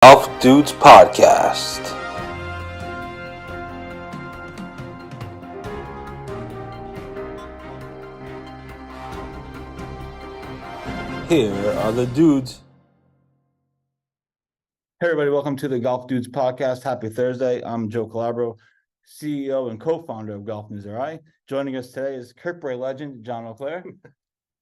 Golf Dudes Podcast. Here are the dudes. Hey everybody, welcome to the Golf Dudes Podcast. Happy Thursday. I'm Joe Calabro, CEO and co-founder of GolfNewsRI. Joining us today is Kirkbrae legend John Auclair.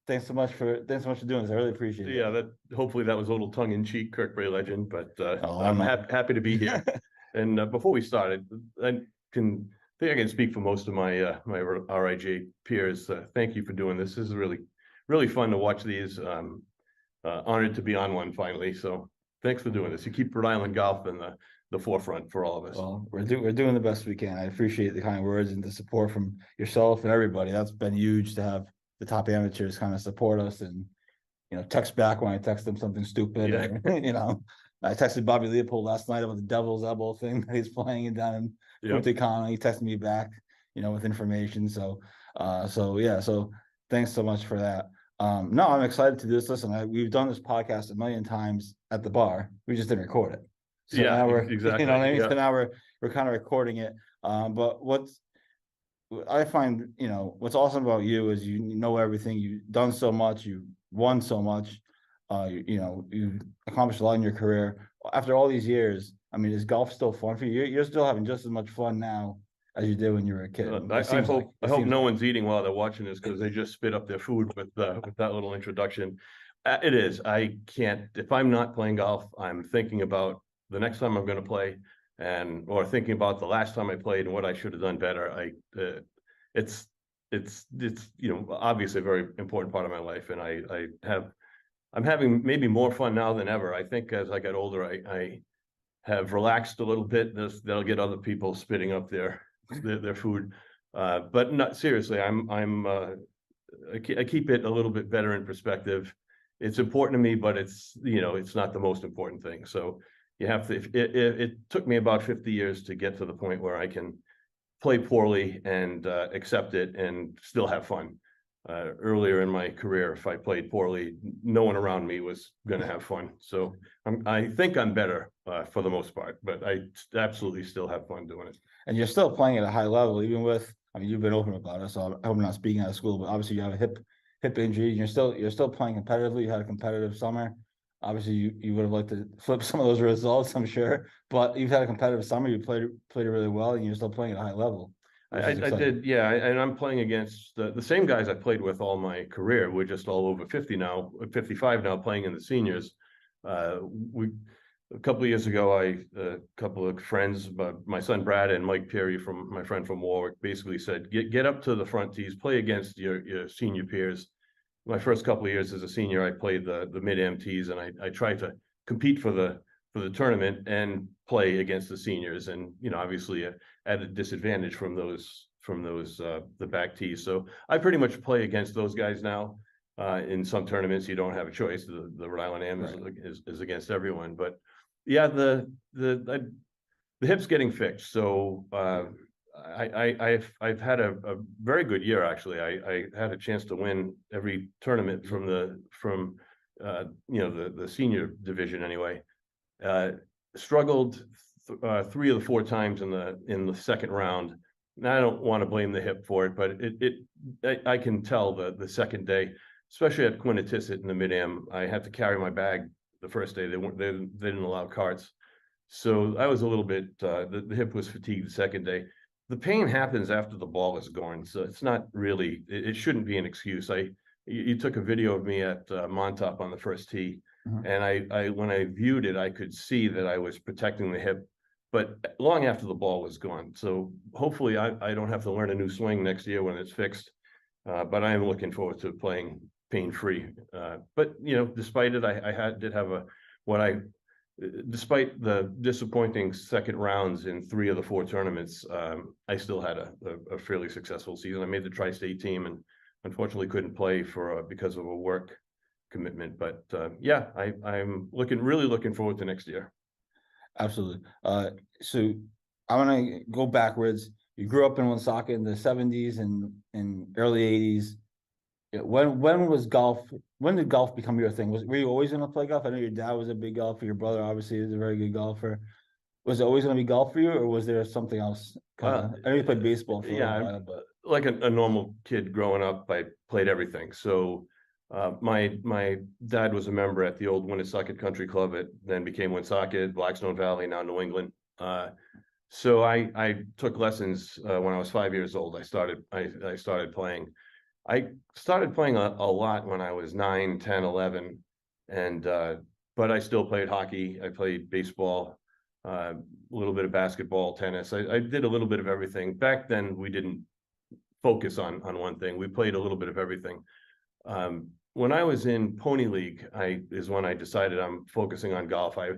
Thanks so much for doing this. I really appreciate it. Yeah, hopefully that was a little tongue-in-cheek, Kirkbrae legend, but I'm not. happy to be here. And before we started, I think I can speak for most of my my RIJ peers. Thank you for doing this. This is really fun to watch these. Honored to be on one finally. So thanks for doing this. You keep Rhode Island golf in the forefront for all of us. Well, we're doing the best we can. I appreciate the kind words and the support from yourself and everybody. That's been huge to have the top amateurs kind of support us and, text back when I text them something stupid. Yeah. Or, I texted Bobby Leopold last night about the Devil's Elbow thing that he's playing down in Punta Cana. He texted me back, with information. So thanks so much for that. No, I'm excited to do this. Listen, we've done this podcast a million times at the bar. We just didn't record it. So yeah, now we're, exactly. You know what I mean? Yeah. So now we're kind of recording it. But I find, what's awesome about you is you know everything. You've done so much. You've won so much. You've accomplished a lot in your career. After all these years, I mean, is golf still fun for you? You're still having just as much fun now as you did when you were a kid. I hope no one's eating while they're watching this because they just spit up their food with that little introduction. It is. I can't. If I'm not playing golf, I'm thinking about the next time I'm going to play, or thinking about the last time I played and what I should have done better. It's obviously a very important part of my life, and I'm having maybe more fun now than ever. I think as I got older, I have relaxed a little bit. That'll get other people spitting up their food, but not seriously. I keep it a little bit better in perspective. It's important to me, but it's not the most important thing. So you have to. It took me about 50 years to get to the point where I can play poorly and accept it and still have fun. Earlier in my career, if I played poorly, no one around me was going to have fun. So I think I'm better for the most part, but I absolutely still have fun doing it. And you're still playing at a high level, even with, you've been open about it, so I hope I'm not speaking out of school, but obviously you have a hip injury, and you're still playing competitively. You had a competitive summer. Obviously you would have liked to flip some of those results, I'm sure, but you've had a competitive summer. You played it really well, and you're still playing at a high level. I did, yeah, and I'm playing against the same guys I played with all my career. We're just all over 50 now, 55 now, playing in the seniors. A couple of years ago, a couple of friends, my son Brad and Mike Perry, my friend from Warwick, basically said, get up to the front tees, play against your senior peers. My first couple of years as a senior, I played the mid-am tees, and I tried to compete for the tournament and play against the seniors, and obviously at a disadvantage from those the back tees. So I pretty much play against those guys now. In some tournaments, you don't have a choice. The Rhode Island Am is against everyone, but yeah, the hip's getting fixed. So I've had a very good year actually. I had a chance to win every tournament from the senior division anyway. Struggled 3 of the 4 times in the second round. Now I don't want to blame the hip for it, but I can tell the second day, especially at Quinnitissit in the mid-am, I had to carry my bag the first day. They didn't allow carts, so I was a little bit the hip was fatigued the second day. The pain happens after the ball is gone, so it's not really, it shouldn't be an excuse. You took a video of me at Montauk on the first tee. And I when I viewed it, I could see that I was protecting the hip, but long after the ball was gone. So hopefully I don't have to learn a new swing next year when it's fixed. But I am looking forward to playing pain-free. But despite it, despite the disappointing second rounds in 3 of the 4 tournaments, I still had a fairly successful season. I made the tri-state team and unfortunately couldn't play because of a work commitment, but yeah, I'm really looking forward to next year. Absolutely. So I want to go backwards. You grew up in Woonsocket in the 70s and early 80s. Yeah, when did golf become your thing? Were you always gonna play golf? I know your dad was a big golfer, your brother obviously is a very good golfer. Was it always gonna be golf for you, or was there something else kind Uh, of? I know you played baseball for a little yeah, while, but like a normal kid growing up, I played everything. So my dad was a member at the old Woonsocket Country Club. It then became Woonsocket, Blackstone Valley, now New England. So I took lessons when I was 5 years old. I started playing. I started playing a lot when I was 9, 10, 11, and but I still played hockey. I played baseball, a little bit of basketball, tennis. I did a little bit of everything. Back then, we didn't focus on one thing. We played a little bit of everything. When I was in Pony League, is when I decided I'm focusing on golf. I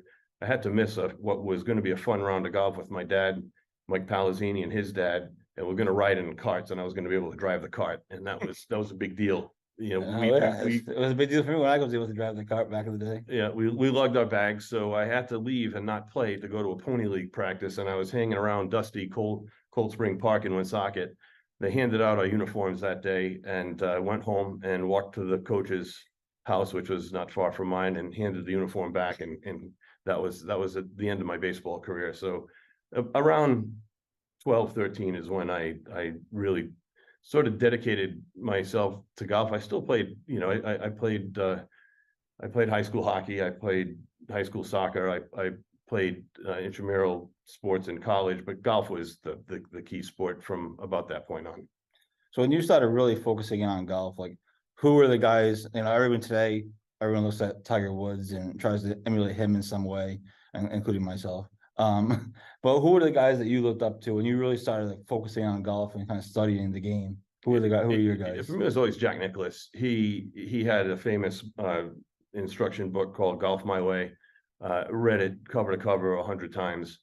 had to miss what was going to be a fun round of golf with my dad, Mike Palazzini, and his dad, and we're going to ride in carts, and I was going to be able to drive the cart, and that was a big deal. You know, it was a big deal for me when I was able to drive the cart back in the day. yeah, we lugged our bags, so I had to leave and not play to go to a Pony League practice, and I was hanging around dusty Cold Spring Park in Woonsocket. They handed out our uniforms that day, and went home and walked to the coach's house, which was not far from mine, and handed the uniform back, and that was at the end of my baseball career. So around 12, 13 is when I really sort of dedicated myself to golf. I still played, I played high school hockey. I played high school soccer. I played intramural sports in college, but golf was the key sport from about that point on. So when you started really focusing on golf, like who were the guys? Everyone looks at Tiger Woods and tries to emulate him in some way, and including myself. But who were the guys that you looked up to when you really started like focusing on golf and kind of studying the game? Who were the guys? Who were your guys? For me, it was always Jack Nicklaus. He had a famous instruction book called Golf My Way. Read it cover to cover 100 times.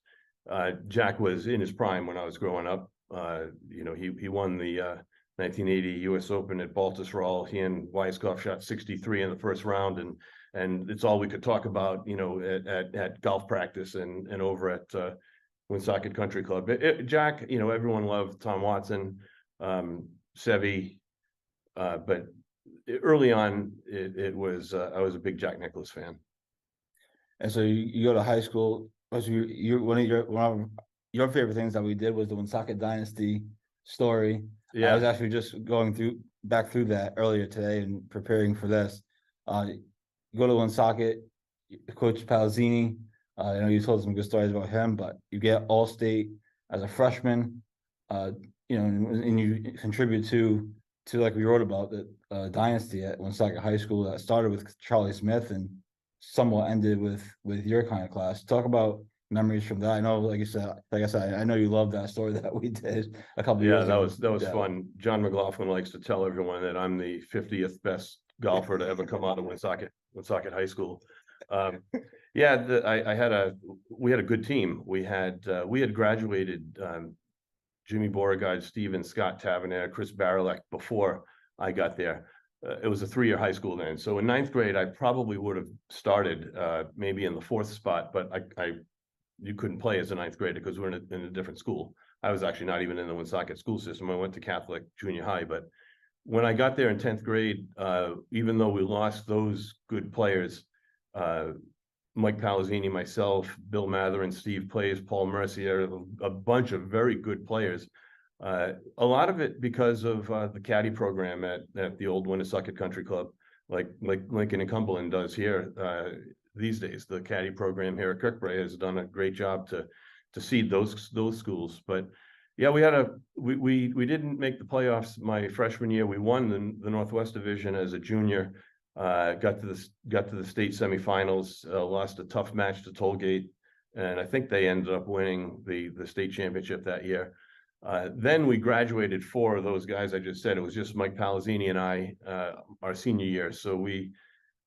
Jack was in his prime when I was growing up. He won the 1980 U.S. Open at Baltusrol. He and Weiskopf shot 63 in the first round, and it's all we could talk about, at golf practice and over at Woonsocket Country Club. Jack, everyone loved Tom Watson, Seve, but early on, I was a big Jack Nicklaus fan. And so you go to high school. Was one of your favorite things that we did was the Woonsocket Dynasty story. Yeah. I was actually just going back through that earlier today and preparing for this. You go to Woonsocket, Coach Palazzini. I know you told some good stories about him, but you get All-State as a freshman. And you contribute to like we wrote about the dynasty at Woonsocket High School that started with Charlie Smith and somewhat ended with your kind of class. Talk about memories from that. I know, like I said, I know you love that story that we did a couple years ago. Yeah, that was fun. John McLaughlin likes to tell everyone that I'm the 50th best golfer to ever come out of Woonsocket High School. We had a good team. We had graduated Jimmy Beauregard, Steven, Scott Tavernier, Chris Barilek before I got there. It was a 3-year high school then. So in 9th grade, I probably would have started maybe in the 4th spot, but you couldn't play as a 9th grader because we're in a different school. I was actually not even in the Woonsocket school system. I went to Catholic junior high, but when I got there in 10th grade, even though we lost those good players, Mike Palazzini, myself, Bill Mather, and Steve Plays, Paul Mercier, a bunch of very good players. A lot of it because of the caddy program at the old Woonsocket Country Club, like Lincoln and Cumberland does here these days. The caddy program here at Kirkbrae has done a great job to seed those schools. But yeah, we didn't make the playoffs my freshman year. We won the Northwest Division as a junior. Got to the state semifinals. Lost a tough match to Tollgate, and I think they ended up winning the state championship that year. Then we graduated 4 of those guys I just said. It was just Mike Palazzini and I our senior year. So we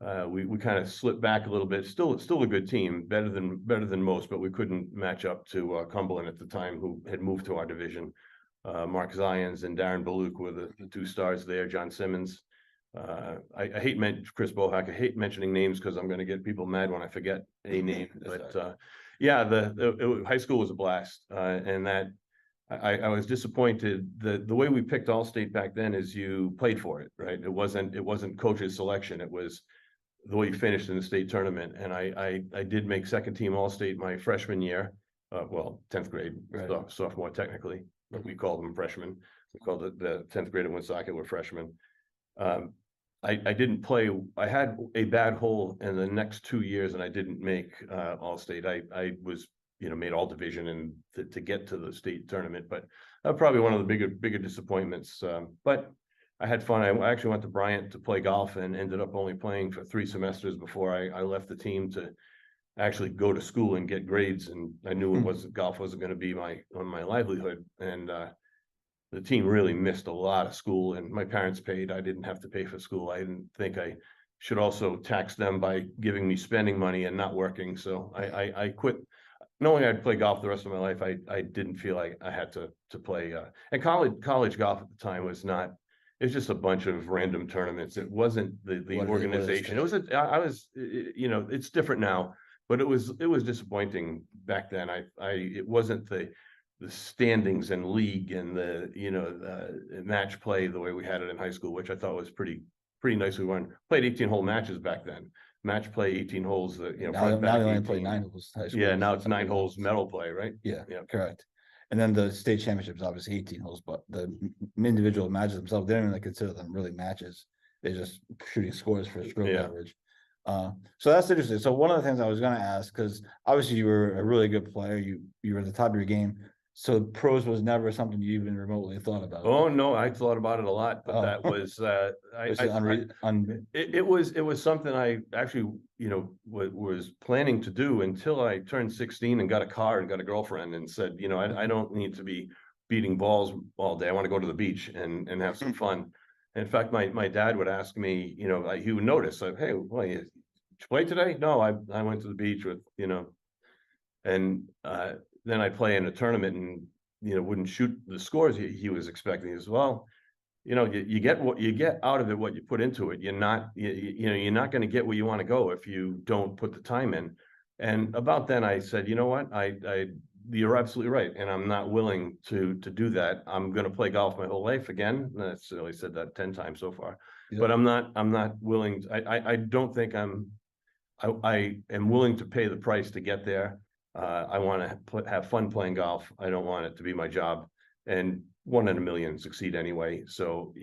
kind of slipped back a little bit. Still a good team, better than most, but we couldn't match up to Cumberland at the time, who had moved to our division. Mark Zions and Darren Baluk were the 2 stars there. John Simmons. I hate Chris Bohack. I hate mentioning names because I'm going to get people mad when I forget a name. But high school was a blast, and that I was disappointed that the way we picked All-State back then is you played for it, right? It wasn't coach's selection. It was the way you finished in the state tournament. And I did make second team All-State my freshman year, well, 10th grade, Right. sophomore technically, but we called them freshmen. We called it the 10th grade in Woonsocket were freshmen. I didn't play. I had a bad hole in the next 2 years, and I didn't make All-State. I was, made all division and to get to the state tournament, but probably one of the bigger disappointments. But I had fun. I actually went to Bryant to play golf and ended up only playing for 3 semesters before I left the team to actually go to school and get grades. And I knew golf wasn't going to be my livelihood. And the team really missed a lot of school, and my parents paid. I didn't have to pay for school. I didn't think I should also tax them by giving me spending money and not working. So I quit. Knowing I'd play golf the rest of my life, I didn't feel like I had to play. And college golf at the time was not. It was just a bunch of random tournaments. It wasn't the organization. It was it's different now, but it was disappointing back then. It wasn't the standings and league and the match play the way we had it in high school, which I thought was pretty nice. We played 18-hole matches back then. Match play 18 holes. Now they only play 9 holes. Yeah, now it's 9 holes medal play, right? Yeah, correct. And then the state championships, obviously 18 holes, but the individual matches themselves, they don't really consider them really matches. They're just shooting scores for stroke average. So that's interesting. So one of the things I was going to ask, because obviously you were a really good player, you were at the top of your game. So pros was never something you even remotely thought about. Oh no, I thought about it a lot, but that was it was something I actually was planning to do until I turned 16 and got a car and got a girlfriend and said, I don't need to be beating balls all day. I want to go to the beach and have some fun. And in fact, my dad would ask me, he would notice, like, hey, well, did you play today? No, I went to the beach with, and then I'd play in a tournament and, wouldn't shoot the scores he was expecting as well. You get what you get out of it, what you put into it. You're not going to get where you want to go if you don't put the time in. And about then I said, you know what, you're absolutely right. And I'm not willing to do that. I'm going to play golf my whole life again. I necessarily said that 10 times so far, but I'm not willing. I don't think I am willing to pay the price to get there. I want to have fun playing golf. I don't want it to be my job, and 1 in a million succeed anyway. So,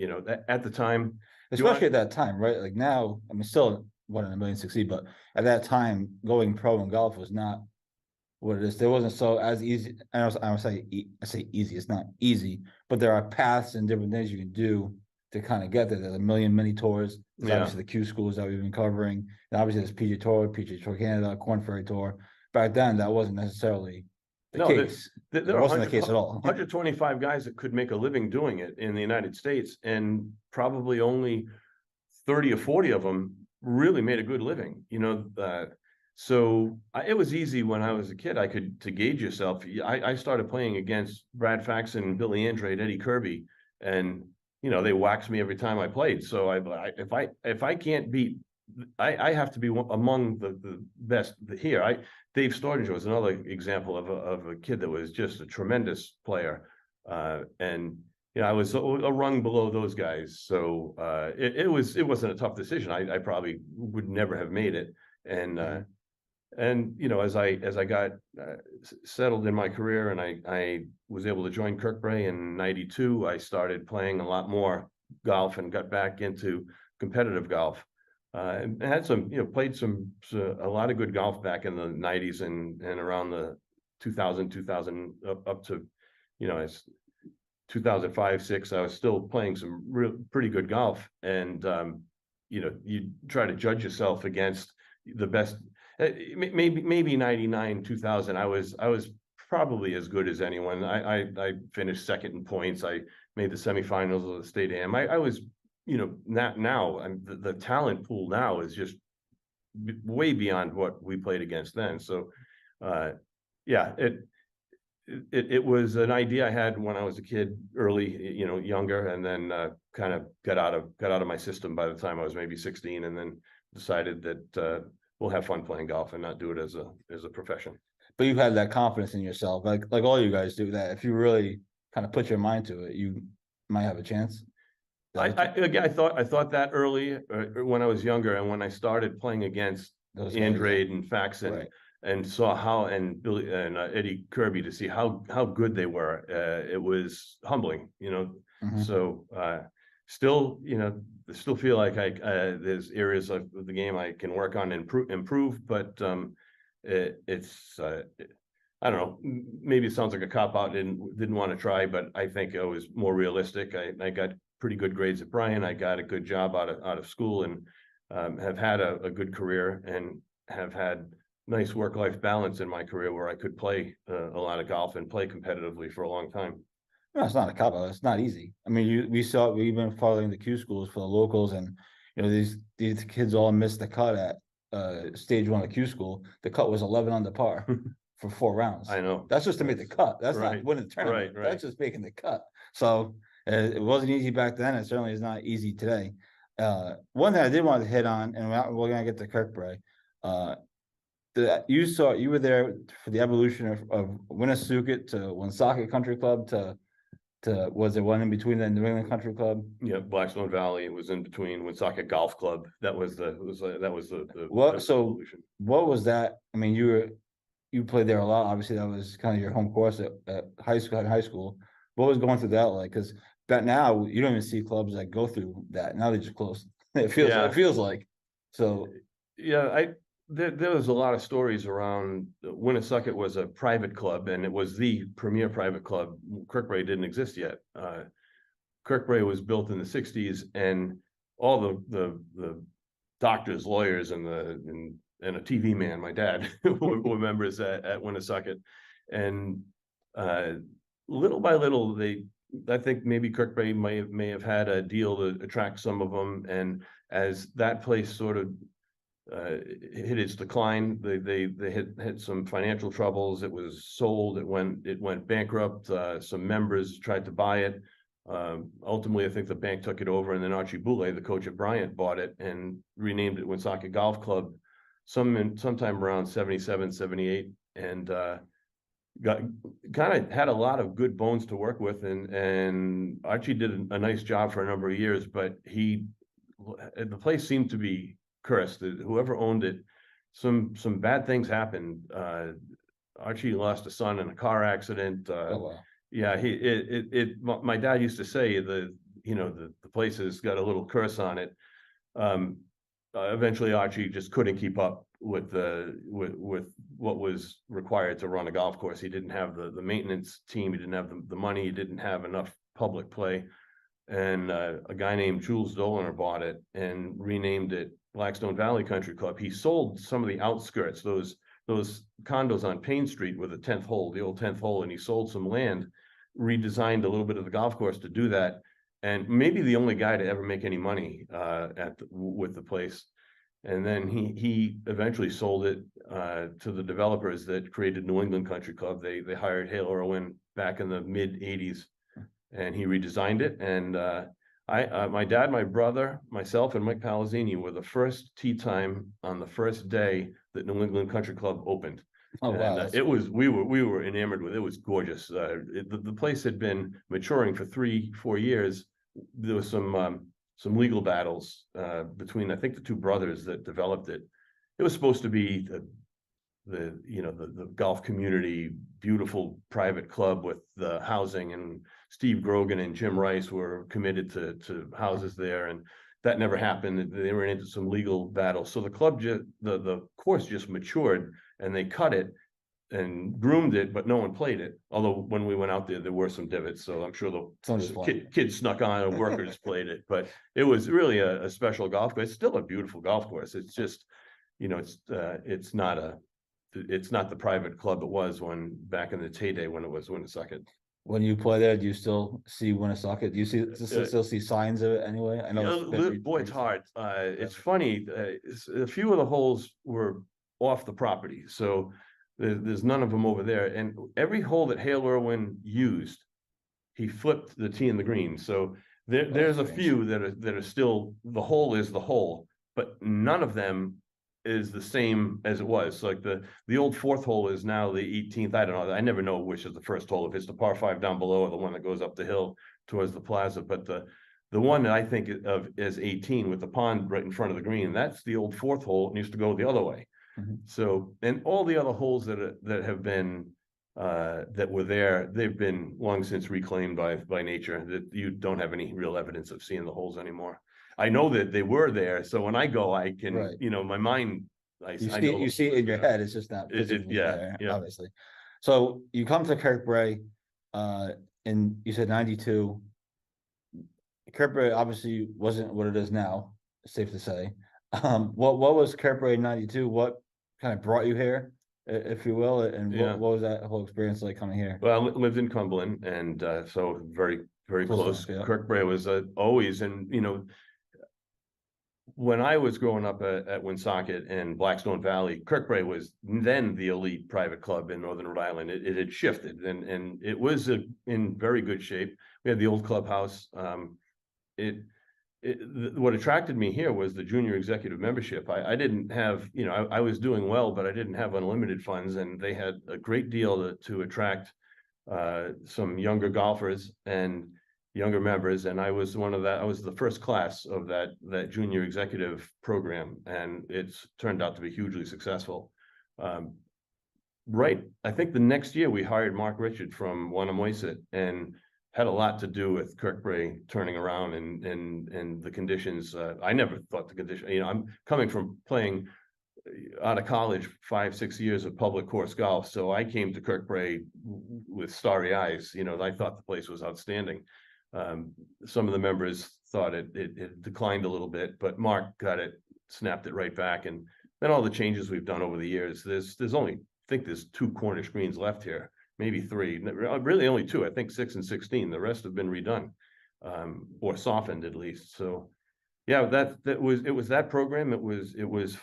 at the time, especially at that time, right? Like now, I mean, still 1 in a million succeed, but at that time, going pro in golf was not what it is. There wasn't so as easy. I say easy. It's not easy, but there are paths and different things you can do to kind of get there. There's a million mini tours. There's obviously the Q schools that we've been covering, and obviously there's PGA Tour Canada, Corn Ferry Tour. Back then, that wasn't necessarily the case. There wasn't the case at all. 125 guys that could make a living doing it in the United States, and probably only 30 or 40 of them really made a good living. So it was easy when I was a kid. To gauge yourself. I started playing against Brad Faxon, Billy Andrade, Eddie Kirkbrae, and they waxed me every time I played. So if I can't beat, I have to be among the best here. Dave Stordinger was another example of a kid that was just a tremendous player, and I was a rung below those guys. So it wasn't a tough decision. I probably would never have made it, and as I got settled in my career and I was able to join Kirkbrae in '92, I started playing a lot more golf and got back into competitive golf. And had played a lot of good golf back in the 90s and around the 2000 up to, as 2005, 6, I was still playing some pretty good golf. And, you try to judge yourself against the best, maybe 99, 2000. I was probably as good as anyone. I finished second in points. I made the semifinals of the state AM. I was, now the talent pool now is just way beyond what we played against then. So, it was an idea I had when I was a kid, early, younger, and then kind of got out of my system by the time I was maybe 16, and then decided that we'll have fun playing golf and not do it as a profession. But you had that confidence in yourself, like all you guys do. That if you really kind of put your mind to it, you might have a chance. Again, I thought that early when I was younger, and when I started playing against Those guys, Andrade and Faxon, Right. and saw how, and Billy and Eddie Kirby, to see how good they were, it was humbling, you know. Mhm. So still, you know, I still feel like there's areas of the game I can work on and improve, but it's I don't know, maybe it sounds like a cop out, didn't want to try, but I think it was more realistic. I got pretty good grades at Bryan. I got a good job out of school, and have had a good career, and have had nice work-life balance in my career where I could play a lot of golf and play competitively for a long time. No, it's not a cop out. It's not easy. I mean, we've been following the Q schools for the locals, and you know these kids all missed the cut at stage 1 of Q school. The cut was 11 under par for 4 rounds. I know. That's just to make the cut. That's Right, not winning the tournament. right. That's just making the cut. So it wasn't easy back then. It certainly is not easy today. One thing I did want to hit on, and we're gonna get to Kirkbrae. You were there for the evolution of Winnisookit to Woonsocket Country Club to was there one in between the New England Country Club? Yeah, Blackstone Valley was in between Woonsocket Golf Club. That was the What so evolution. what was that? I mean, you played there a lot. Obviously, that was kind of your home course at high school. What was going through that like? Because that now you don't even see clubs that go through that. Now they just close. It feels like so. Yeah, there was a lot of stories around. Winnisocket was a private club, and it was the premier private club. Kirkbrae didn't exist yet. Kirkbrae was built in the '60s, and all the doctors, lawyers, and a TV man, my dad, were members at Winnisocket, and little by little, I think maybe Kirkbrae may have had a deal to attract some of them, and as that place sort of hit its decline, they had some financial troubles. It was sold. It went bankrupt. Some members tried to buy it. Ultimately, I think the bank took it over, and then Archie Boulay, the coach at Bryant, bought it and renamed it Woonsocket Golf Club sometime around 77, 78, and got kind of had a lot of good bones to work with, and Archie did a nice job for a number of years, but the place seemed to be cursed. Whoever owned it, some bad things happened. Archie lost a son in a car accident. Oh, wow. Yeah, my dad used to say the place has got a little curse on it. Eventually Archie just couldn't keep up with what was required to run a golf course. He didn't have the maintenance team. He didn't have the money. He didn't have enough public play. And a guy named Jules Doliner bought it and renamed it Blackstone Valley Country Club. He sold some of the outskirts, those condos on Payne Street with the 10th hole, the old 10th hole, and he sold some land, redesigned a little bit of the golf course to do that. And maybe the only guy to ever make any money with the place. And then he eventually sold it to the developers that created New England Country Club. They hired Hale Irwin back in the mid '80s, and he redesigned it. And my dad, my brother, myself, and Mike Palazzini were the first tee time on the first day that New England Country Club opened. Oh, wow. And, we were enamored with it. It was gorgeous. The place had been maturing for 3-4 years. There was some legal battles between, I think, the two brothers that developed it. It was supposed to be the golf community, beautiful private club with the housing, and Steve Grogan and Jim Rice were committed to houses there, and that never happened. They ran into some legal battles. So the club the course just matured, and they cut it and groomed it, but no one played it. Although when we went out there were some divots, so I'm sure the kids snuck on and workers played it. But it was really a special golf course. It's still a beautiful golf course. It's just, it's not the private club it was back in its heyday when it was Winnisocket. When you play there, do you still see Woonsocket? Do you still see signs of it anyway? I know. Boy, it's hard. It's funny. A few of the holes were off the property, so there's none of them over there. And every hole that Hale Irwin used, he flipped the tee and the green. So there's a few that are still, the hole is the hole, but none of them is the same as it was. Like the old fourth hole is now the 18th. I don't know. I never know which is the first hole, if it's the par 5 down below or the one that goes up the hill towards the plaza. But the one that I think of as 18 with the pond right in front of the green, that's the old fourth hole. It used to go the other way. So, and all the other holes that have been that were there, they've been long since reclaimed by nature. That you don't have any real evidence of seeing the holes anymore. I know that they were there, so when I go, I can, Right. my mind, You I see, know you see it in your yeah. head. It's just not physically yeah, there, yeah. obviously. So you come to Kirkbrae, and you said 92. Kirkbrae obviously wasn't what it is now, safe to say. What was Kirkbrae in 92? What kind of brought you here, if you will, and Yeah. what was that whole experience like coming here? Well, I lived in Cumberland, and so very, very close. Close enough, yeah. Kirkbrae was always, and when I was growing up at Woonsocket and Blackstone Valley, Kirkbrae was then the elite private club in Northern Rhode Island. It had shifted, and it was in very good shape. We had the old clubhouse. What attracted me here was the junior executive membership. I didn't have, I was doing well, but I didn't have unlimited funds, and they had a great deal to attract some younger golfers and younger members. And I was one of that. I was the first class of that junior executive program, and it's turned out to be hugely successful. Right. I think the next year we hired Mark Richard from Wannamoiset, and had a lot to do with Kirkbrae turning around and the conditions. I never thought the condition, I'm coming from playing out of college 5-6 years of public course golf. So I came to Kirkbrae with starry eyes. I thought the place was outstanding. Some of the members thought it declined a little bit, but Mark got it, snapped it right back. And then all the changes we've done over the years, there's only, I think there's 2 corner screens left here. Maybe 3, really only 2, I think 6 and 16. The rest have been redone, or softened at least. So yeah, it was that program. It was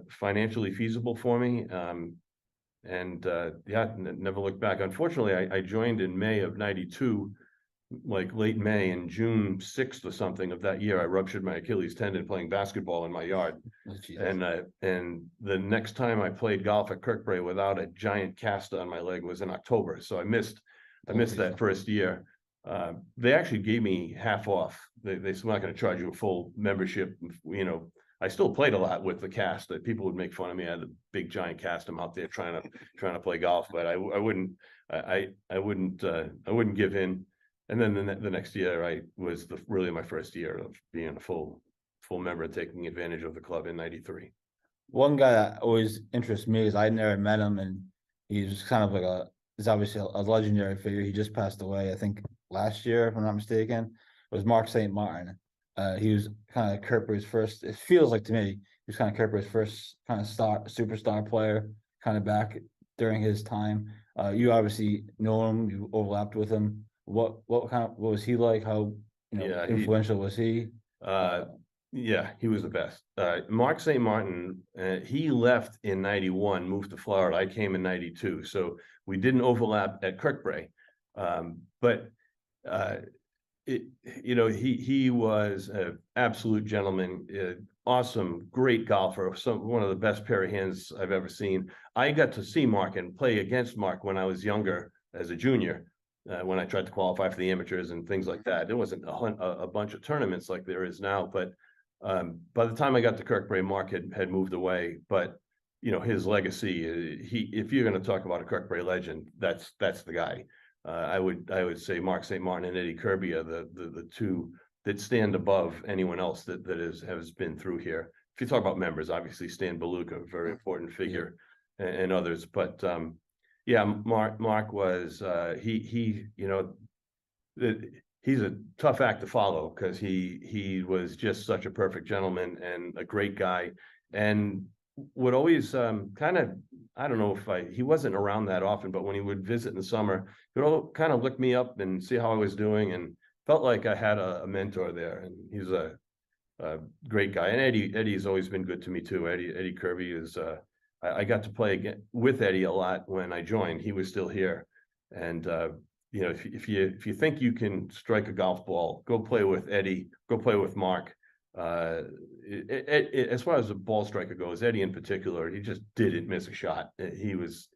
financially feasible for me. Never looked back. Unfortunately, I joined in May of 92, like late May, and June 6th or something of that year, I ruptured my Achilles tendon playing basketball in my yard. Oh, Jesus. And the next time I played golf at Kirkbrae without a giant cast on my leg was in October. So I missed that first year. They actually gave me half off. They said, we're not going to charge you a full membership. I still played a lot with the cast. That people would make fun of me. I had a big giant cast. I'm out there trying to play golf, but I wouldn't give in. And then the next year, I was really my first year of being a full member and taking advantage of the club in 93. One guy that always interests me is I never met him, and he's kind of like he's obviously a legendary figure. He just passed away, I think, last year, if I'm not mistaken. It was Mark St. Martin. He was kind of Kirkbrae's first, it feels like to me, he was kind of Kirkbrae's first kind of superstar player, kind of back during his time. You obviously know him, you overlapped with him. What was he like? How influential was he? Yeah, he was the best. Mark St. Martin, he left in 91, moved to Florida. I came in 92, so we didn't overlap at Kirkbrae. But he was an absolute gentleman, awesome, great golfer, one of the best pair of hands I've ever seen. I got to see Mark and play against Mark when I was younger as a junior. When I tried to qualify for the amateurs and things like that. There wasn't a bunch of tournaments like there is now, but by the time I got to Kirkbrae, Mark had moved away. But his legacy, if you're going to talk about a Kirkbrae legend, that's the guy. I would say Mark St. Martin and Eddie Kirkbrae are the two that stand above anyone else that has been through here. If you talk about members, obviously Stan Beluga, a very important figure, and others, but yeah, Mark was he's a tough act to follow, because he was just such a perfect gentleman and a great guy, and would always kind of, I don't know if he wasn't around that often, but when he would visit in the summer, he would kind of look me up and see how I was doing, and felt like I had a mentor there. And he's a great guy. And Eddie's always been good to me too. Eddie Kirkbrae is I got to play again with Eddie a lot when I joined. He was still here, and if you think you can strike a golf ball, go play with Eddie, go play with Mark. As far as the ball striker goes, Eddie in particular, he just didn't miss a shot. He was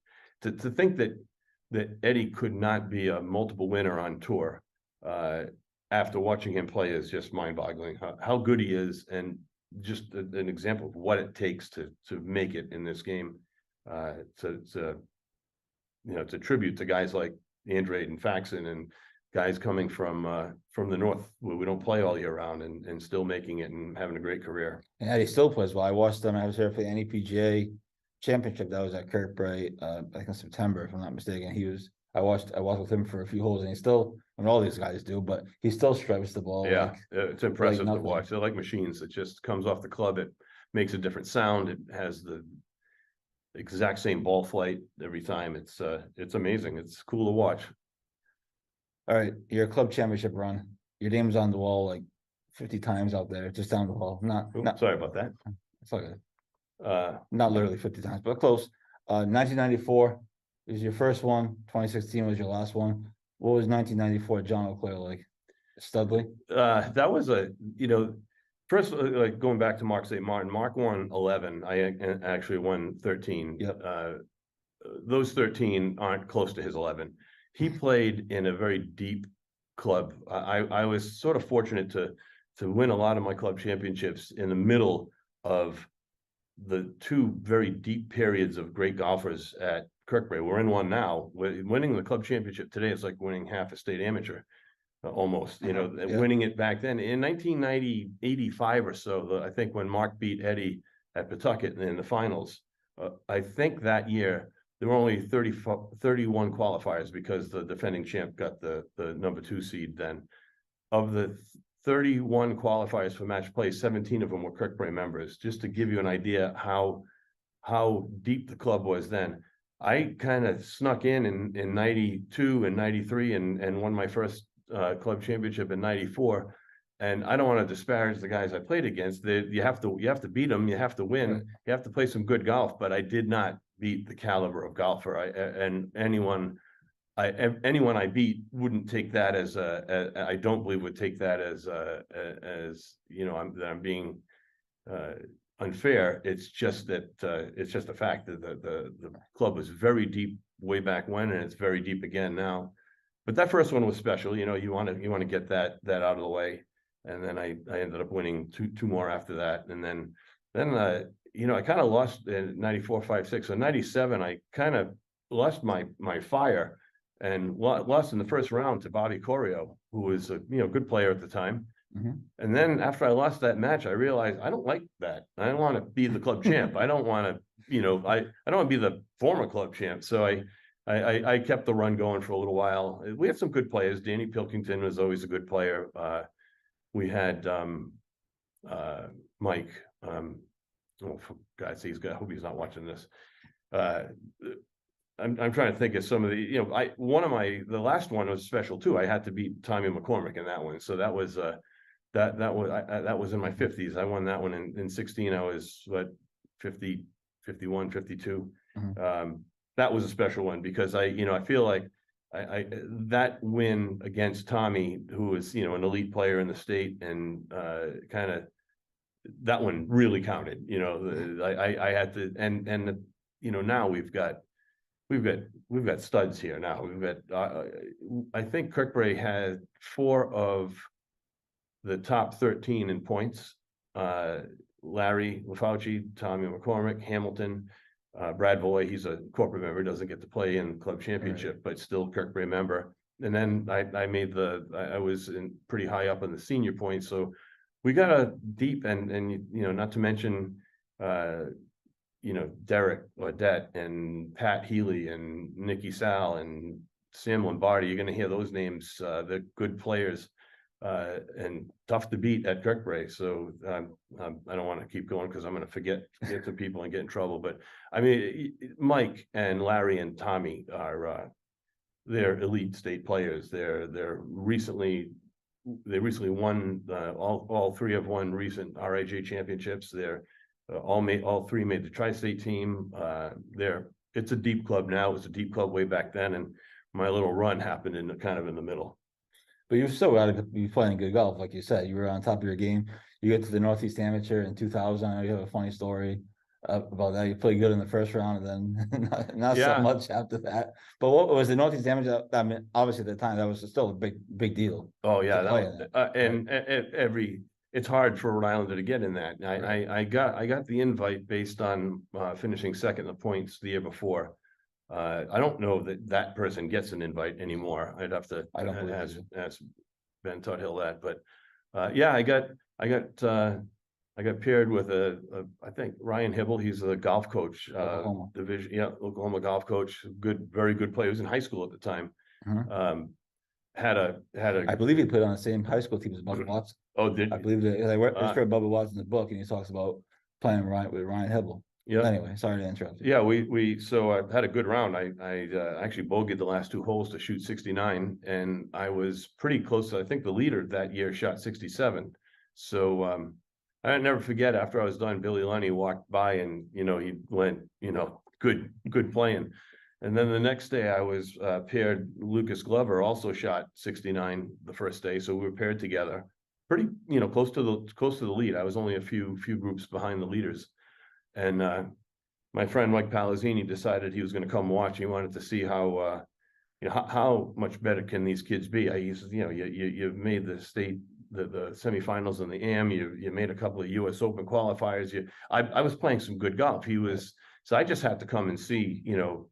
to think that Eddie could not be a multiple winner on tour after watching him play is just mind-boggling. How good he is, and just an example of what it takes to make it in this game. It's a tribute to guys like Andrade and Faxon and guys coming from the north where we don't play all year round and still making it and having a great career. And Eddie still plays well. I watched them. I was there for the NEPGA championship that was at Kirkbrae, I think in September, if I'm not mistaken. I watched with him for a few holes, and he still, I mean, all these guys do, but he still strikes the ball. Yeah, it's impressive to nothing. watch. They're like machines. It just comes off the club. It makes a different sound. It has the exact same ball flight every time. It's amazing. It's cool to watch. All right, your club championship run. Your name's on the wall like 50 times out there, just down the hall. Not Sorry about that. It's all good. Uh, Not literally 50 times, but close. 1994 is your first one. 2016 was your last one. What was 1994 John Auclair like? Studley? that was first, like going back to Mark St. Martin, Mark won 11. I actually won 13. Yep. Those 13 aren't close to his 11. He played in a very deep club. I was sort of fortunate to win a lot of my club championships in the middle of the two very deep periods of great golfers at Kirkbrae. We're in one now. Winning the club championship today is like winning half a state amateur, almost. Yeah. Winning it back then in 1990, 85 or so. I think when Mark beat Eddie at Pawtucket in the finals. I think that year there were only 31 qualifiers because the defending champ got the number 2 seed then. Of the 31 qualifiers for match play, 17 of them were Kirkbrae members, just to give you an idea how deep the club was then. I kind of snuck in 92 and 93 and won my first club championship in 94. And I don't want to disparage the guys I played against. You have to beat them, you have to win, Right. You have to play some good golf, but I did not beat the caliber of golfer. Anyone I beat wouldn't take that as I don't believe would take that as I'm being unfair. It's just that it's just a fact that the club was very deep way back when, and it's very deep again now. But that first one was special. You want to get that out of the way, and then I ended up winning two more after that, and then I kind of lost in 94, 5, 6. So 97, I kind of lost my fire and lost in the first round to Bobby Corio, who was a good player at the time. Mm-hmm. And then after I lost that match, I realized I don't like that. I don't want to be the club champ. I don't want to, I don't want to be the former club champ. So I kept the run going for a little while. We had some good players. Danny Pilkington was always a good player. We had Mike. Oh, for God's sake, I hope he's not watching this. I'm trying to think of some of the, the last one was special too. I had to beat Tommy McCormick in that one. So that was that was in my 50s. I won that one in 16. I was 50, 51, 52. Mm-hmm. That was a special one because I feel like I that win against Tommy, who was, an elite player in the state, and kind of that one really counted. I had to, and now we've got studs here now. We've got I think Kirkbrae had 4 of the top 13 in points. Larry Lafauci, Tommy McCormick, Hamilton, Brad Voy, he's a corporate member, doesn't get to play in club championship, but still Kirkbrae member. And then I was pretty high up in the senior points. So we got a deep and not to mention Derek Audette and Pat Healy and Nicky Sal and Sam Lombardi. You're going to hear those names. They're good players and tough to beat at Kirkbrae. So I don't want to keep going because I'm going to forget some people and get in trouble. But I mean, Mike and Larry and Tommy are they're elite state players. They recently won. All 3 have won recent RIJ championships. They're all 3 made the tri-state team. It's a deep club now. It was a deep club way back then, and my little run happened in the middle. But you've still got to be playing good golf, like you said. You were on top of your game. You get to the Northeast Amateur in 2000. I know you have a funny story about that. You played good in the first round, and then not so Yeah. much after that. But what was the Northeast Amateur? I mean, obviously at the time that was still a big deal. Oh, yeah, play that in was, that, and it's hard for a Rhode Islander to get in that. I got the invite based on finishing second in the points the year before. I don't know that person gets an invite anymore. I'd have to I don't believe you. ask Ben Tuthill that, but yeah, I got paired with I think Ryan Hibble. He's a golf coach, Oklahoma. division, yeah, Oklahoma golf coach, very good player. He was in high school at the time. Mhm. Had a I believe he played on the same high school team as Bubba Watson. oh, did I believe that I Ah. read Bubba Watson's book, and he talks about playing with Ryan Hibble. yeah. Anyway, sorry to interrupt you. Yeah, so I had a good round. I actually bogeyed the last two holes to shoot 69, and I was pretty close to, I think the leader that year shot 67. So I never forget, after I was done, Billy Lenny walked by and, he went, good playing. And then the next day I was paired, Lucas Glover also shot 69 the first day. So we were paired together, pretty, close to the lead. I was only a few groups behind the leaders. And my friend Mike Palazzini decided he was going to come watch. He wanted to see how how much better can these kids be. You made the state, the semifinals in the AM. You made a couple of U.S. Open qualifiers. I was playing some good golf. So I just had to come and see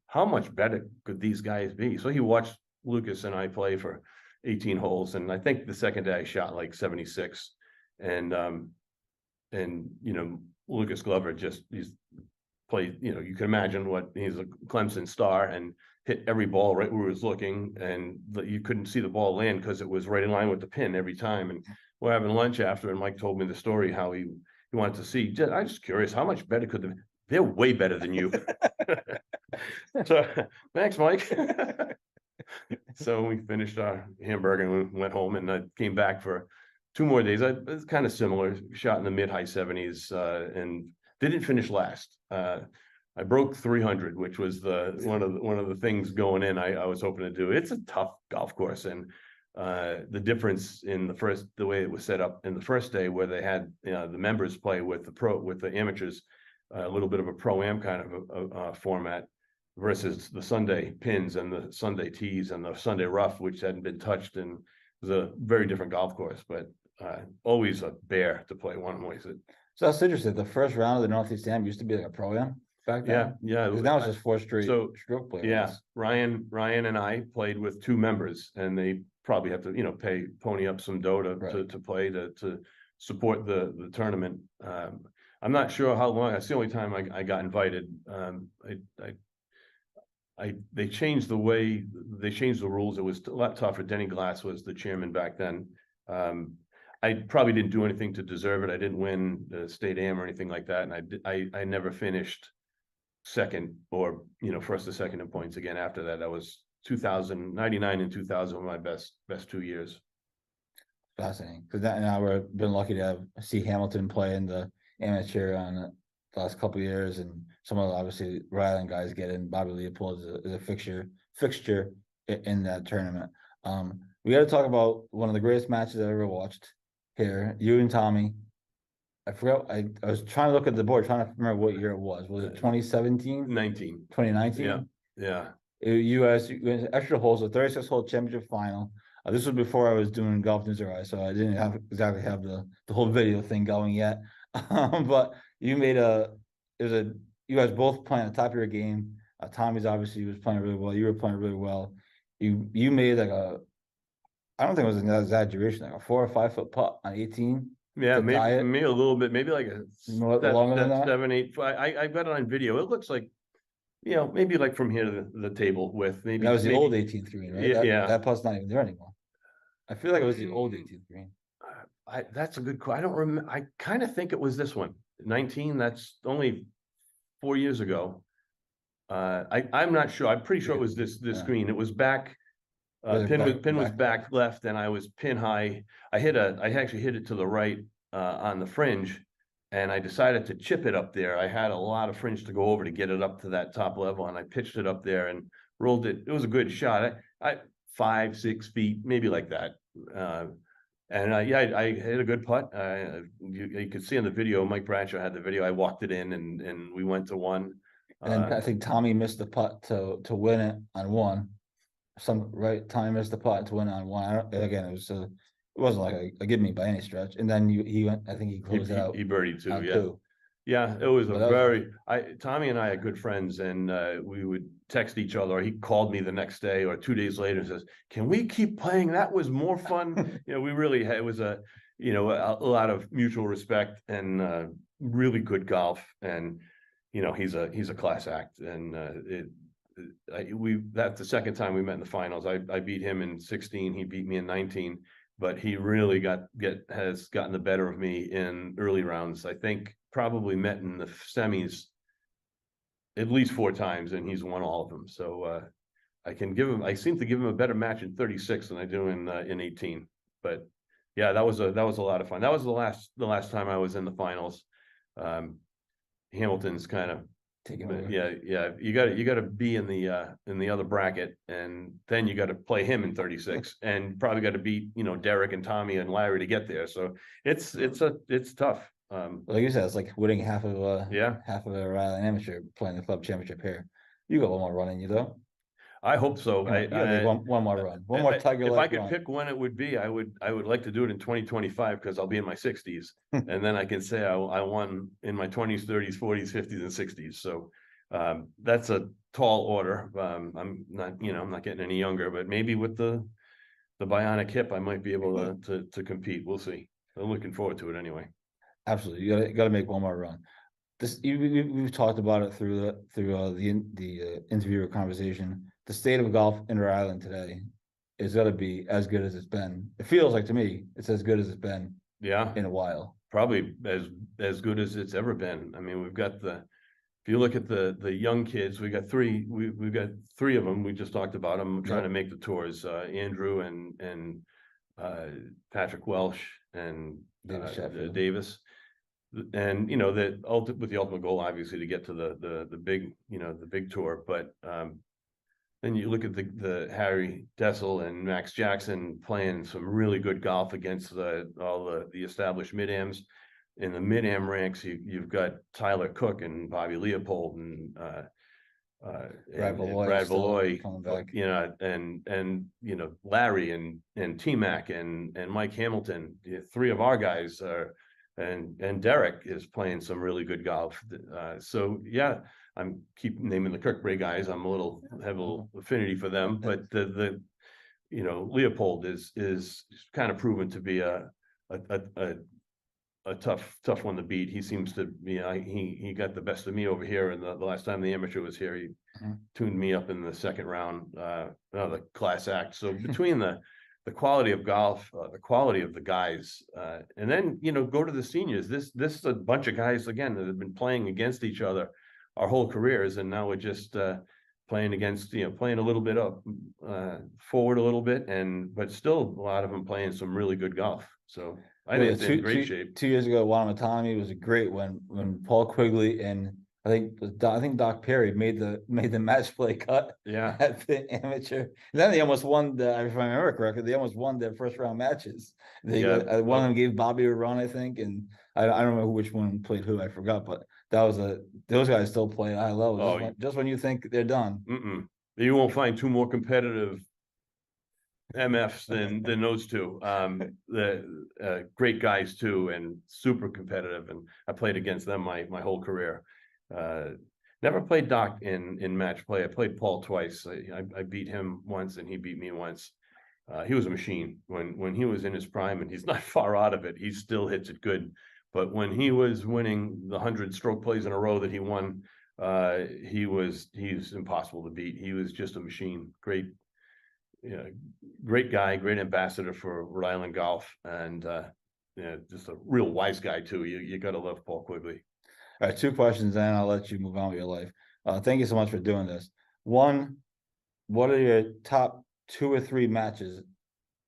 how much better could these guys be. So he watched Lucas and I play for 18 holes, and I think the second day I shot like 76, and Lucas Glover he's played, you can imagine he's a Clemson star and hit every ball right where he was looking, and you couldn't see the ball land because it was right in line with the pin every time. And we're having lunch after, and Mike told me the story how he wanted to see. I'm just curious, how much better could they're way better than you. So thanks, Mike. So we finished our hamburger and we went home, and I came back for 2 more days. It's kind of similar, shot in the mid-high 70s, and didn't finish last. I broke 300, which was one of the things going in. I was hoping to do. It's a tough golf course, and the difference in the way it was set up in the first day, where they had the members play with the amateurs, a little bit of a pro-am kind of format, versus the Sunday pins and the Sunday tees and the Sunday rough, which hadn't been touched, and it was a very different golf course, but always a bear to play one way. So that's interesting. The first round of the Northeast Am used to be like a pro-am back then. Yeah. Because now it's just 4 straight stroke players. Yeah, Ryan and I played with 2 members, and they probably have to pony up some dough to play to support the tournament. I'm not sure how long. That's the only time I got invited. They changed the rules. It was a lot tougher. Denny Glass was the chairman back then. I probably didn't do anything to deserve it. I didn't win the state am or anything like that, and I never finished second or first or second in points again after that. That was 99 and 2000 were my best 2 years. Fascinating, because now we've been lucky to see Hamilton play in the amateur on the last couple of years, and some of the obviously Rhode Island guys get in. Bobby Leopold is a fixture in that tournament. We got to talk about one of the greatest matches I ever watched here. You and Tommy. I forgot. I was trying to look at the board, trying to remember what year it was. Was it 2017? 2019? Yeah. You guys extra holes, a 36-hole championship final. This was before I was doing GolfNewsRI, so I didn't exactly have the whole video thing going yet. But you made you guys both playing at the top of your game. Tommy's obviously was playing really well. You were playing really well. You made like I don't think it was an exaggeration, like a 4 or 5 foot putt on 18. Yeah, maybe a little bit, maybe like longer than that? 7, 8. I got it on video. It looks like, maybe like from here to the table with maybe. That was the old 18th green, right? Yeah. That putt's not even there anymore. I feel like it was the old 18th green. That's a good question. I don't remember. I kind of think it was this one. 19. That's only 4 years ago. I'm not sure. I'm pretty sure it was this screen. It was back. Pin was back left, and I was pin high. I actually hit it to the right on the fringe, and I decided to chip it up there. I had a lot of fringe to go over to get it up to that top level, and I pitched it up there and rolled it. It was a good shot. I 5, 6 feet, maybe like that. And I hit a good putt. You could see on the video, Mike Bradshaw had the video. I walked it in and we went to one. And I think Tommy missed the putt to win it on one. Tommy missed the putt to win on one. Again, it wasn't like a give me by any stretch. And then he went. I think he closed it out. He birdied too. On Yeah. two. Yeah, it was But Tommy and I are good friends, and we would text each other, or he called me the next day or 2 days later and says, "Can we keep playing? That was more fun." We really had, it was a lot of mutual respect and really good golf. And he's a class act. And that's the second time we met in the finals. I beat him in 16, he beat me in 19, but he really has gotten the better of me in early rounds. I think probably met in the semis at least 4 times, and he's won all of them. So I seem to give him a better match in 36 than I do in 18. But yeah, that was a lot of fun. That was the last time I was in the finals. Hamilton's kind of taking over. Yeah. You got to be in the other bracket, and then you got to play him in 36, and probably got to beat Derek and Tommy and Larry to get there. So it's tough. Like you said, it's like winning half of a Rhode Island amateur playing the club championship here. You got one more run in you though. I hope so. One more run, one more Tiger. If I could pick when it would be, I would like to do it in 2025, because I'll be in my 60s, and then I can say I won in my 20s, 30s, 40s, 50s, and 60s. So that's a tall order. I'm not getting any younger, but maybe with the bionic hip, I might be able to compete. We'll see. I'm looking forward to it anyway. Absolutely, you got to make one more run. We've talked about it through the interviewer conversation. The state of golf in Rhode Island today is going to be as good as it's been. It feels like to me it's as good as it's been. Yeah, in a while. Probably as good as it's ever been. I mean, if you look at the young kids, we got 3. We've got 3 of them. We just talked about them trying to make the tours. Andrew and Patrick Welsh and Davis. And with the ultimate goal, obviously, to get to the big tour. But then you look at the Harry Dessel and Max Jackson playing some really good golf against all the established mid-ams. In the mid-am ranks, you've got Tyler Cook and Bobby Leopold and Brad Valoy coming back. And Larry and T-Mac and Mike Hamilton. 3 of our guys are. And Derek is playing some really good golf. So yeah, I'm keep naming the Kirkbrae guys. I'm have a little affinity for them, but Leopold is kind of proven to be a tough one to beat. He seems to be. He got the best of me over here, and the last time the amateur was here, he tuned me up in the second round. The class act. So between the quality of golf, the quality of the guys, and then go to the seniors. This is a bunch of guys again that have been playing against each other our whole careers, and now we're just playing against playing a little bit up forward a little bit, but still a lot of them playing some really good golf. So I think it's in great shape. 2 years ago, Wanamatami was a great when Paul Quigley and I think Doc Perry made the match play cut. Yeah, at the amateur. And then they almost won if I remember correctly, they almost won their first round matches. One of them gave Bobby a run, I think, and I don't know which one played who. I forgot, but those guys still play high level. Just when you think they're done. You won't find 2 more competitive MFs than those 2. The great guys too, and super competitive. And I played against them my whole career. Never played Doc in match play. I played Paul twice. I beat him once and he beat me once. He was a machine when he was in his prime, and he's not far out of it. He still hits it good. But when he was winning the 100 stroke plays in a row that he won, he's impossible to beat. He was just a machine. Great guy, great ambassador for Rhode Island golf, and just a real wise guy too. You got to love Paul Quigley. All right, 2 questions, and I'll let you move on with your life. Thank you so much for doing this. One, what are your top 2 or 3 matches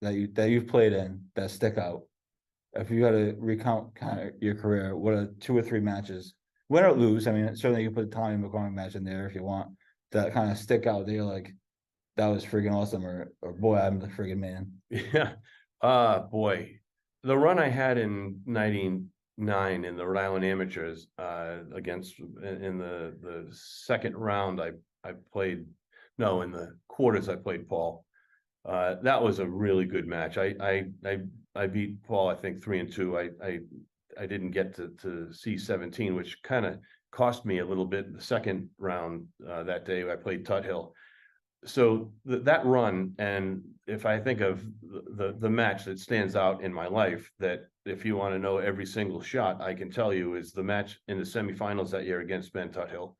that you've played in that stick out? If you had to recount kind of your career, what are 2 or 3 matches, win or lose? I mean, certainly you put a Tommy McCormick match in there if you want, that kind of stick out there. Like, that was friggin' awesome, or boy, I'm the friggin' man. Yeah. Boy, the run I had in 99 in the Rhode Island Amateurs, against, in the second round, I played, no, in the quarters, I played Paul. That was a really good match. I beat Paul, I think 3-2. I didn't get to C17, which kind of cost me a little bit in the second round, that day. I played Tuthill. So that run, and if I think of the match that stands out in my life, that if you want to know every single shot, I can tell you, is the match in the semifinals that year against Ben Tuthill.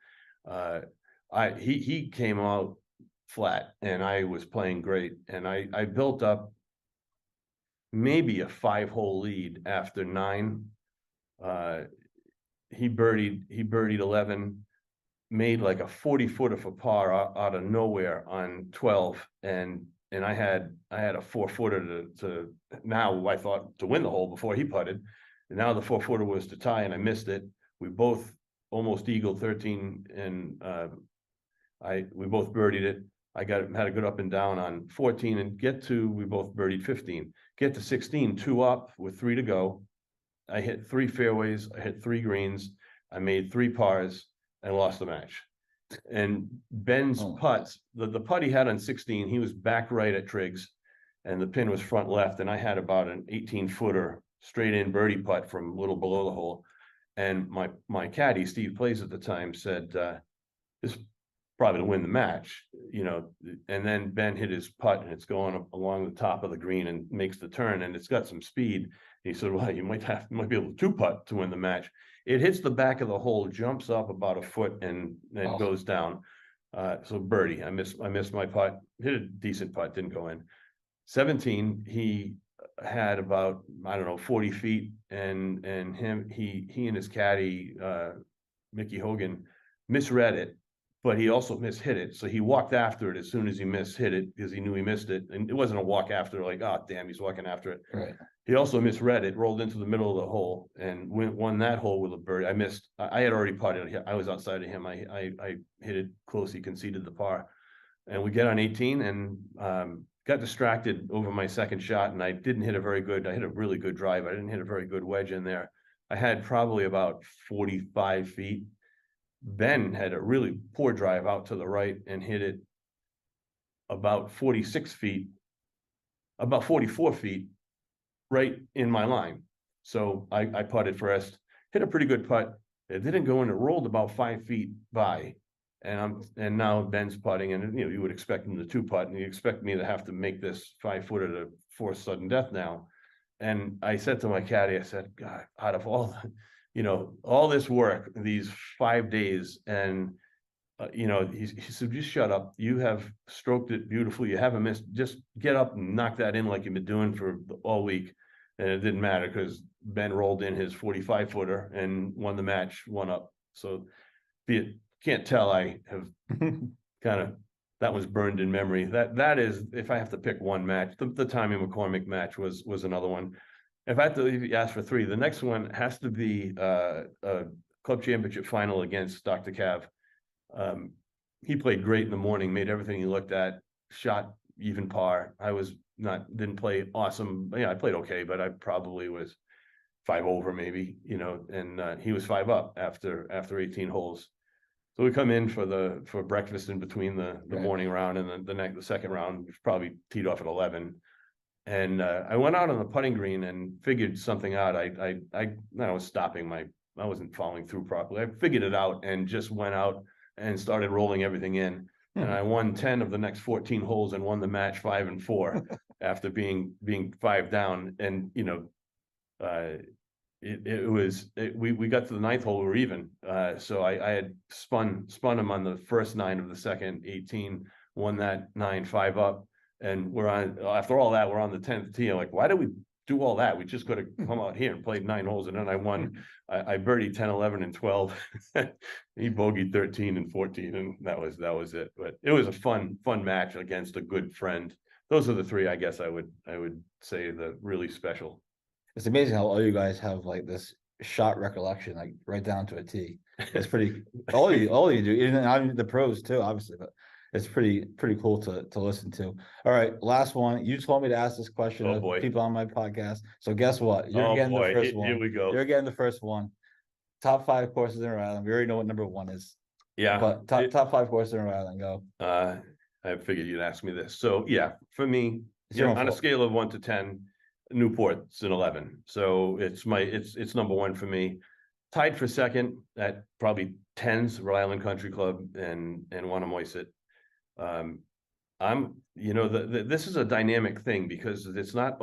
He came out flat and I was playing great, and I built up maybe a 5-hole lead after 9. He birdied 11, made like a 40-footer for par out of nowhere on 12, and I had a 4-footer to now, I thought, to win the hole before he putted, and now the 4-footer was to tie, and I missed it. We both almost eagled 13, and we both birdied it. I had a good up and down on 14, and we both birdied 15. Get to 16, 2 up with 3 to go. I hit 3 fairways, I hit 3 greens, I made 3 pars, and lost the match. And Ben's putts, the putt he had on 16, he was back right at Triggs, and the pin was front left, and I had about an 18-footer straight in birdie putt from a little below the hole. And my caddy, Steve Plays at the time, said, this probably to win the match, and then Ben hit his putt, and it's going along the top of the green and makes the turn, and it's got some speed. He said, well, you might be able to 2-putt to win the match. It hits the back of the hole, jumps up about a foot, and then goes down. So birdie. I missed my putt. Hit a decent putt, didn't go in. 17, he had about, I don't know, 40 feet, and he and his caddy, Mickey Hogan, misread it, but he also mishit it. So he walked after it as soon as he mishit it, because he knew he missed it. And it wasn't a walk after, like, oh, damn, he's walking after it. Right. He also misread it, rolled into the middle of the hole, and won that hole with a birdie. I had already putted. I was outside of him. I hit it close. He conceded the par. And we get on 18, and got distracted over my second shot, and I didn't hit I hit a really good drive. I didn't hit a very good wedge in there. I had probably about 45 feet. Ben had a really poor drive out to the right and hit it about 46 feet, about 44 feet, right in my line. So I putted first, hit a pretty good putt. It didn't go in, it rolled about 5 feet by. And now Ben's putting, and you would expect him to 2-putt, and you expect me to have to make this 5-footer to force sudden death now. And I said to my caddy, I said, God, out of all all this work, these 5 days, and he said, just shut up. You have stroked it beautifully. You haven't missed. Just get up and knock that in like you've been doing for all week. And it didn't matter, because Ben rolled in his 45-footer and won the match, 1 up. So can't tell, I have kind of, that was burned in memory. That is, if I have to pick one match, the Tommy McCormick match was another one. If I have to ask for 3, the next one has to be a club championship final against Dr. Cav. He played great in the morning, made everything he looked at, shot even par. I didn't play awesome. I played okay, but I probably was 5 over maybe, and he was 5 up after 18 holes. So we come in for breakfast in between the morning round and the second round, which probably teed off at 11. And I went out on the putting green and figured something out. I was stopping I wasn't following through properly. I figured it out and just went out and started rolling everything in. And I won 10 of the next 14 holes and won the match 5-4 after being 5 down. And we got to the 9th hole, we were even. So I had spun him on the first 9 of the second, 18, won that 9, 5 up. And after all that, we're on the 10th tee. I'm like, why did we do all that? We just could have come out here and played 9 holes. And then I won. I birdied 10, 11, and 12. He bogeyed 13 and 14, and that was it. But it was a fun match against a good friend. Those are the 3, I guess I would say, the really special. It's amazing how all you guys have like this shot recollection, like right down to a T. It's pretty all you do, even the pros too, obviously. But it's pretty cool to listen to. All right, last one. You told me to ask this question Oh, of boy. people on my podcast. So guess what? You're Oh, getting boy. the first Here one. we go. You're getting the first one. Top 5 courses in Rhode Island. We already know what number 1 is. Yeah. But top 5 courses in Rhode Island. Go. I figured you'd ask me this. So yeah, for me, It's your own on a fault. scale of 1 to 10, Newport's an 11. So it's number 1 for me. Tied for second at probably 10's Rhode Island Country Club and Wannamoisett. This is a dynamic thing because it's not,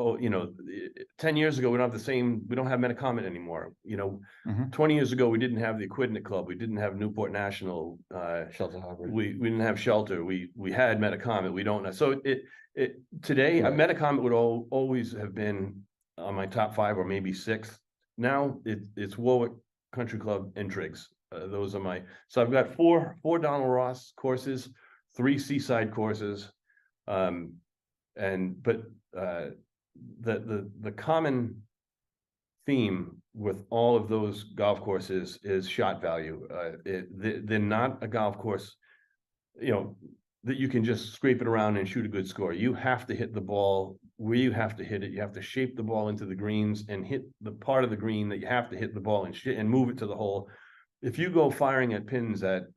10 years ago, we don't have Metacomet anymore. Mhm. 20 years ago, we didn't have the Equidna Club. We didn't have Newport National. Shelter Harbor. We didn't have Shelter. We had Metacomet. We don't know. So today, Right. Metacomet would always have been on my top 5 or maybe 6th. Now it's Warwick Country Club and Triggs. Those are so I've got four Donald Ross courses, 3 Seaside courses. The common theme with all of those golf courses is shot value. They're not a golf course, that you can just scrape it around and shoot a good score. You have to hit the ball where you have to hit it. You have to shape the ball into the greens and hit the part of the green that you have to hit the ball and move it to the hole. If you go firing at pins at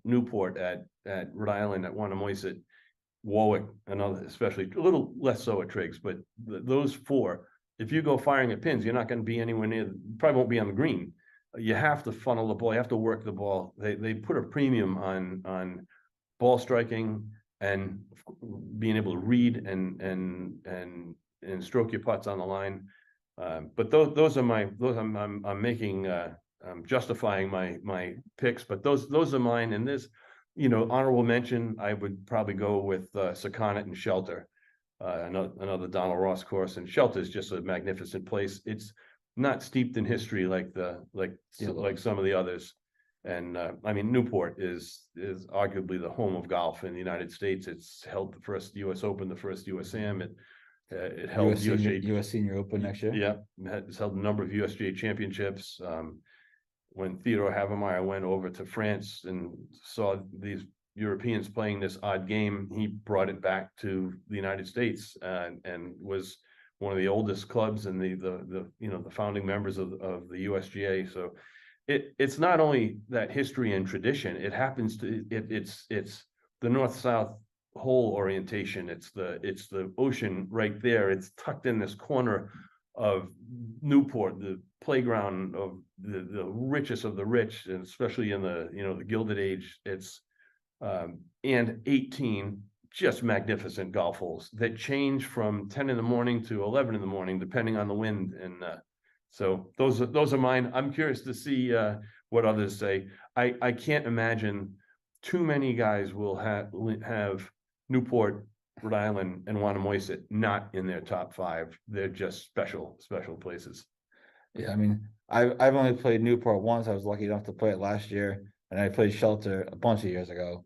Newport, at Rhode Island, at Wannamoisett, Warwick, another, especially a little less so at Triggs, but those 4, if you go firing at pins, you're not going to be anywhere near, probably won't be on the green. You have to funnel the ball, you have to work the ball. They put a premium on ball striking and being able to read and stroke your putts on the line. But those are I'm making I'm justifying my picks, but those are mine. And this, honorable mention, I would probably go with Sakonnet and Shelter, another Donald Ross course. And Shelter is just a magnificent place. It's not steeped in history like some of the others. And Newport is arguably the home of golf in the United States. It's held the first U.S. Open, the first USAM. It held US Senior Open next year. Yeah, it's held a number of USGA championships. When Theodore Havemeyer went over to France and saw these Europeans playing this odd game, he brought it back to the United States and was one of the oldest clubs and the founding members of the USGA. So it's not only that history and tradition, it happens to it's the north-south hole orientation. It's the ocean right there. It's tucked in this corner of Newport, the playground of the richest of the rich, and especially in the Gilded Age. It's and 18 just magnificent golf holes that change from 10 in the morning to 11 in the morning, depending on the wind. And so those are mine. I'm curious to see what others say. I can't imagine too many guys will have Newport, Rhode Island, and Wannamoisett not in their top 5. They're just special places. Yeah, I've only played Newport once. I was lucky enough to play it last year, and I played Shelter a bunch of years ago.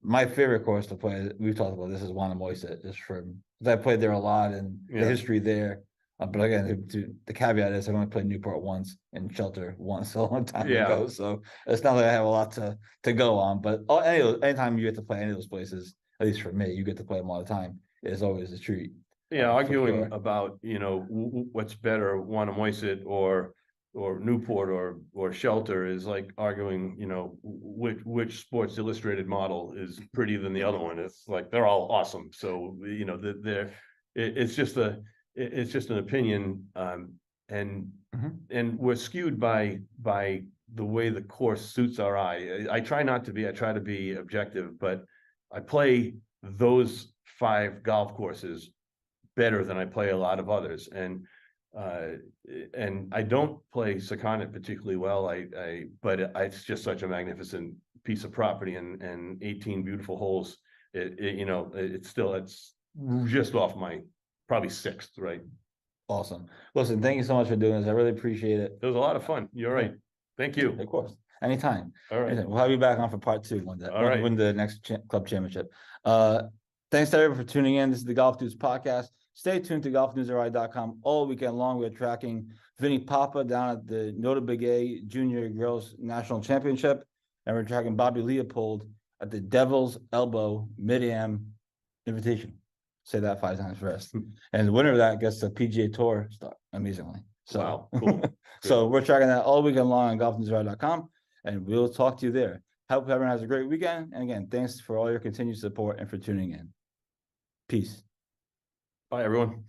My favorite course to play, we've talked about this, is Wannamoisett, just because I played there a lot and the history there. But again, the caveat is I've only played Newport once and Shelter once a long time ago. So it's not like I have a lot to go on. But anytime you get to play any of those places, at least for me, you get to play them all the time. It's always a treat. Yeah, arguing about what's better, Wannamoisett or Newport or Shelter is like arguing which Sports Illustrated model is prettier than the other one. It's like they're all awesome. So it's just an opinion, and we're skewed by the way the course suits our eye. I try to be objective, but I play those 5 golf courses better than I play a lot of others. And I don't play Sakonnet particularly well. But it's just such a magnificent piece of property and 18 beautiful holes. It's just off my probably 6th, right? Awesome. Listen, thank you so much for doing this. I really appreciate it. It was a lot of fun. You're right. Thank you. Of course. Anytime. All right. Anytime. We'll have you back on for part 2 one day. All right. Win the next club championship. Thanks to everyone for tuning in. This is the Golf Dudes podcast. Stay tuned to GolfNewsRI.com all weekend long. We're tracking Vinny Papa down at the Nota Big A Junior Girls National Championship, and we're tracking Bobby Leopold at the Devil's Elbow Mid-Am Invitation. Say that 5 times fast. And the winner of that gets the PGA Tour start, amazingly. So, Wow, cool. so we're tracking that all weekend long on GolfNewsRI.com, and we'll talk to you there. Hope everyone has a great weekend. And again, thanks for all your continued support and for tuning in. Peace. Bye, everyone.